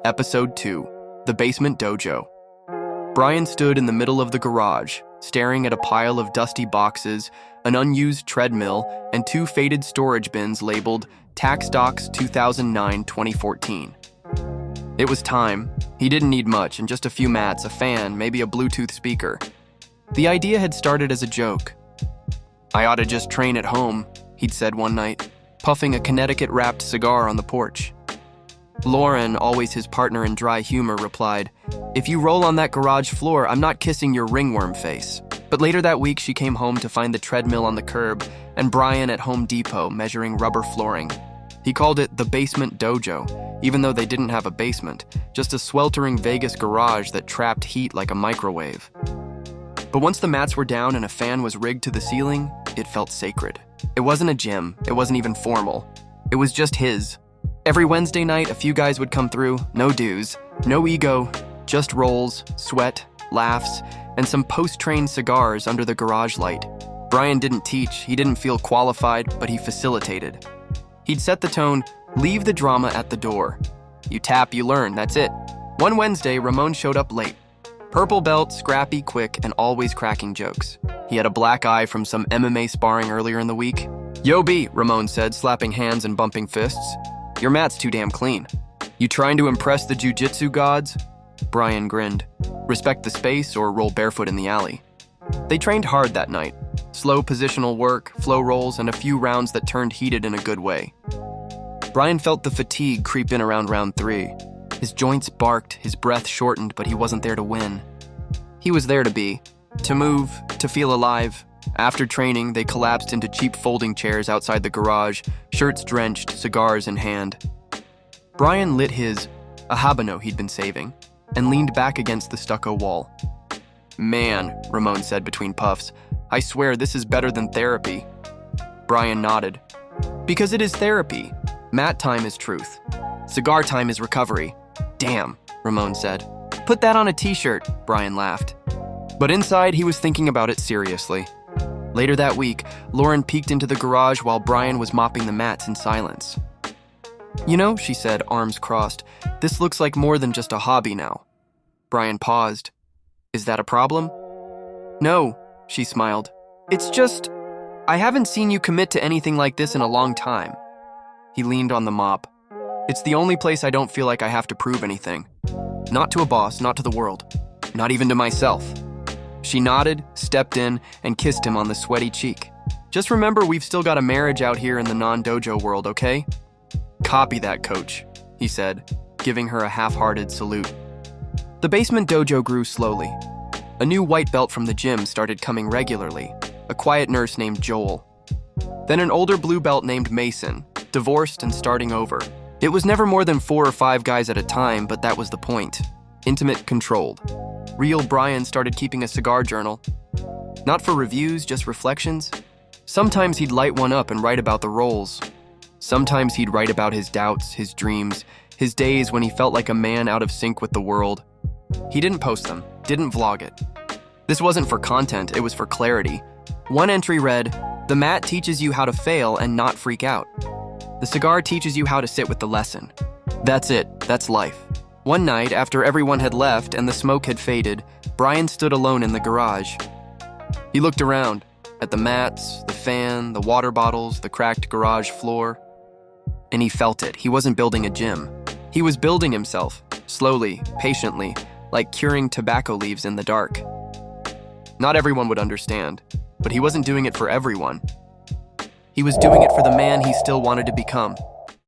Episode 2, The Basement Dojo. Brian stood in the middle of the garage, staring at a pile of dusty boxes, an unused treadmill, and two faded storage bins labeled Tax Docs 2009-2014. It was time. He didn't need much, and just a few mats, a fan, maybe a Bluetooth speaker. The idea had started as a joke. "I ought to just train at home," he'd said one night, puffing a Connecticut-wrapped cigar on the porch. Lauren, always his partner in dry humor, replied, "If you roll on that garage floor, I'm not kissing your ringworm face." But later that week, she came home to find the treadmill on the curb and Brian at Home Depot measuring rubber flooring. He called it the Basement Dojo, even though they didn't have a basement, just a sweltering Vegas garage that trapped heat like a microwave. But once the mats were down and a fan was rigged to the ceiling, it felt sacred. It wasn't a gym, it wasn't even formal. It was just his. Every Wednesday night, a few guys would come through, no dues, no ego, just rolls, sweat, laughs, and some post-train cigars under the garage light. Brian didn't teach, he didn't feel qualified, but he facilitated. He'd set the tone, leave the drama at the door. You tap, you learn, that's it. One Wednesday, Ramon showed up late. Purple belt, scrappy, quick, and always cracking jokes. He had a black eye from some MMA sparring earlier in the week. "Yo, B," Ramon said, slapping hands and bumping fists. "Your mat's too damn clean. You trying to impress the jiu-jitsu gods?" Brian grinned. Respect the space or roll barefoot in the alley. They trained hard that night. Slow positional work, flow rolls, and a few rounds that turned heated in a good way. Brian felt the fatigue creep in around round 3. His joints barked, his breath shortened, but he wasn't there to win. He was there to be, to move, to feel alive. After training, they collapsed into cheap folding chairs outside the garage, shirts drenched, cigars in hand. Brian lit a habano he'd been saving, and leaned back against the stucco wall. "Man," Ramon said between puffs, "I swear this is better than therapy." Brian nodded. "Because it is therapy. Mat time is truth. Cigar time is recovery." "Damn," Ramon said. "Put that on a t-shirt," Brian laughed. But inside, he was thinking about it seriously. Later that week, Lauren peeked into the garage while Brian was mopping the mats in silence. "You know," she said, arms crossed, "this looks like more than just a hobby now." Brian paused. "Is that a problem?" "No," she smiled. "It's just, I haven't seen you commit to anything like this in a long time." He leaned on the mop. "It's the only place I don't feel like I have to prove anything. Not to a boss, not to the world, not even to myself." She nodded, stepped in, and kissed him on the sweaty cheek. "Just remember, we've still got a marriage out here in the non-dojo world, okay?" "Copy that, coach," he said, giving her a half-hearted salute. The basement dojo grew slowly. A new white belt from the gym started coming regularly, a quiet nurse named Joel. Then an older blue belt named Mason, divorced and starting over. It was never more than 4 or 5 guys at a time, but that was the point. Intimate, controlled. Real Brian started keeping a cigar journal. Not for reviews, just reflections. Sometimes he'd light one up and write about the rolls. Sometimes he'd write about his doubts, his dreams, his days when he felt like a man out of sync with the world. He didn't post them, didn't vlog it. This wasn't for content, it was for clarity. One entry read, "The mat teaches you how to fail and not freak out. The cigar teaches you how to sit with the lesson." That's it, that's life. One night, after everyone had left and the smoke had faded, Brian stood alone in the garage. He looked around, at the mats, the fan, the water bottles, the cracked garage floor. And he felt it. He wasn't building a gym. He was building himself, slowly, patiently, like curing tobacco leaves in the dark. Not everyone would understand, but he wasn't doing it for everyone. He was doing it for the man he still wanted to become.